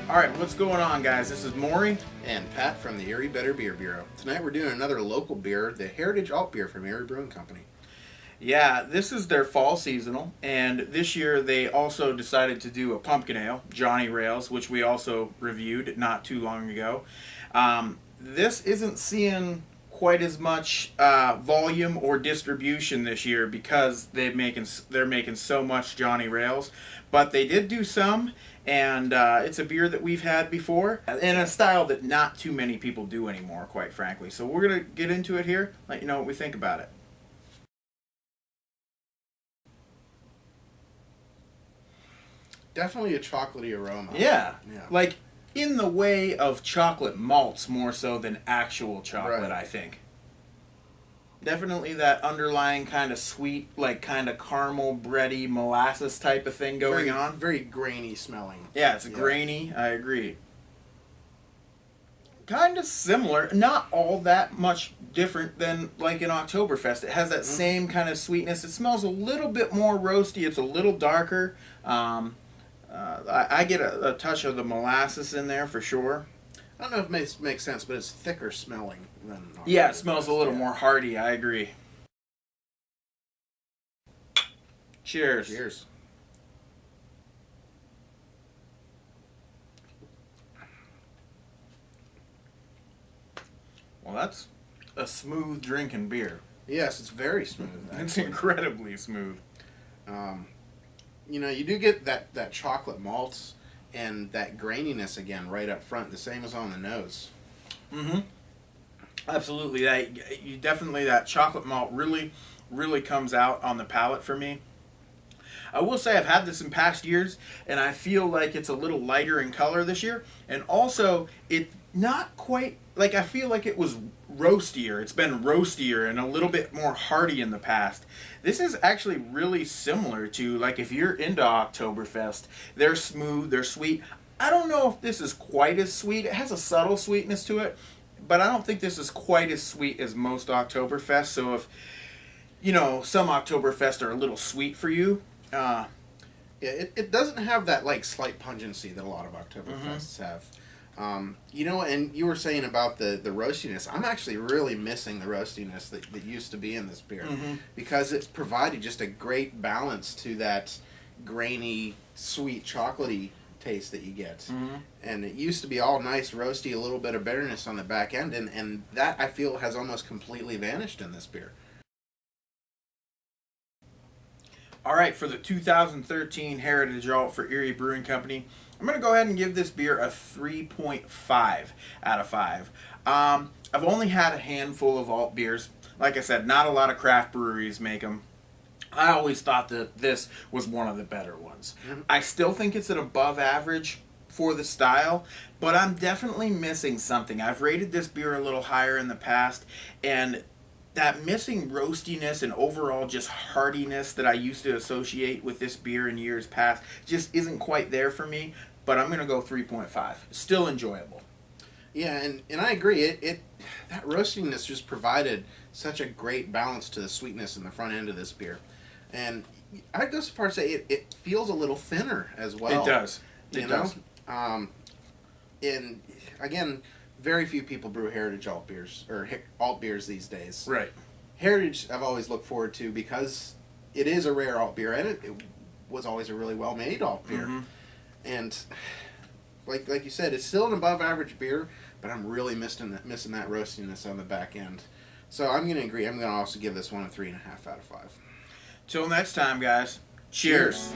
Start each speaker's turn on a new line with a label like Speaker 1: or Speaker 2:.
Speaker 1: All right, what's going on, guys? This is Maury.
Speaker 2: And Pat from the Erie Better Beer Bureau. Tonight we're doing another local beer, the Heritage Alt Beer from Erie Brewing Company.
Speaker 1: Yeah, this is their fall seasonal, and this year they also decided to do a pumpkin ale, Johnny Rails, which we also reviewed not too long ago. This isn't seeing quite as much volume or distribution this year because they're making so much Johnny Rails, but they did do some, and it's a beer that we've had before in a style that not too many people do anymore, quite frankly. So we're gonna get into it here, let you know what we think about it.
Speaker 2: Definitely a chocolatey aroma.
Speaker 1: Yeah.
Speaker 2: Yeah.
Speaker 1: Like in the way of chocolate malts more so than actual chocolate,
Speaker 2: Right.
Speaker 1: I think. Definitely that underlying kind of sweet, like kind of caramel, bready, molasses type of thing going on.
Speaker 2: Very grainy smelling.
Speaker 1: Yeah, it's grainy. I agree. Kind of similar, not all that much different than like in Oktoberfest. It has that same kind of sweetness. It smells a little bit more roasty. It's a little darker. I get a touch of the molasses in there for sure.
Speaker 2: I don't know if it makes sense, but it's thicker smelling than
Speaker 1: Yeah, it smells a little more hearty. I agree. Cheers.
Speaker 2: Cheers.
Speaker 1: Well, that's a smooth drinking beer.
Speaker 2: Yes, it's very smooth.
Speaker 1: It's incredibly smooth.
Speaker 2: You know, you do get that chocolate malts and that graininess again right up front, the same as on the nose.
Speaker 1: Mm-hmm. Absolutely. That chocolate malt really comes out on the palate for me. I will say I've had this in past years, and I feel like it's a little lighter in color this year. And also, it not quite, like I feel like it was roastier. It's been roastier and a little bit more hearty in the past. This is actually really similar to, like, if you're into Oktoberfest, they're smooth, they're sweet. I don't know if this is quite as sweet. It has a subtle sweetness to it, but I don't think this is quite as sweet as most Oktoberfest. So if, you know, some Oktoberfest are a little sweet for you,
Speaker 2: yeah, it doesn't have that like slight pungency that a lot of Oktoberfests have. You know, and you were saying about the roastiness. I'm actually really missing the roastiness that used to be in this beer because it's provided just a great balance to that grainy, sweet, chocolatey taste that you get. And it used to be all nice, roasty, a little bit of bitterness on the back end, and that I feel has almost completely vanished in this beer.
Speaker 1: all right, for the 2013 Heritage Alt for Erie Brewing Company, I'm going to go ahead and give this beer a 3.5 out of 5. I've only had a handful of alt beers. Like I said, not a lot of craft breweries make them. I always thought that this was one of the better ones. I still think it's an above average for the style, but I'm definitely missing something. I've rated this beer a little higher in the past, and that missing roastiness and overall just heartiness that I used to associate with this beer in years past just isn't quite there for me, but I'm going to go 3.5. Still enjoyable.
Speaker 2: Yeah, and I agree. It that roastiness just provided such a great balance to the sweetness in the front end of this beer. And I'd go so far as to say it feels a little thinner as well.
Speaker 1: It does.
Speaker 2: It does. And again, very few people brew Heritage alt beers or alt beers these days.
Speaker 1: Right.
Speaker 2: Heritage I've always looked forward to because it is a rare alt beer, and it was always a really well made alt beer. And like you said, it's still an above average beer, but I'm really missing that roastiness on the back end. So I'm going to agree. I'm going to also give this one a 3.5 out of 5.
Speaker 1: Till next time, guys. Cheers.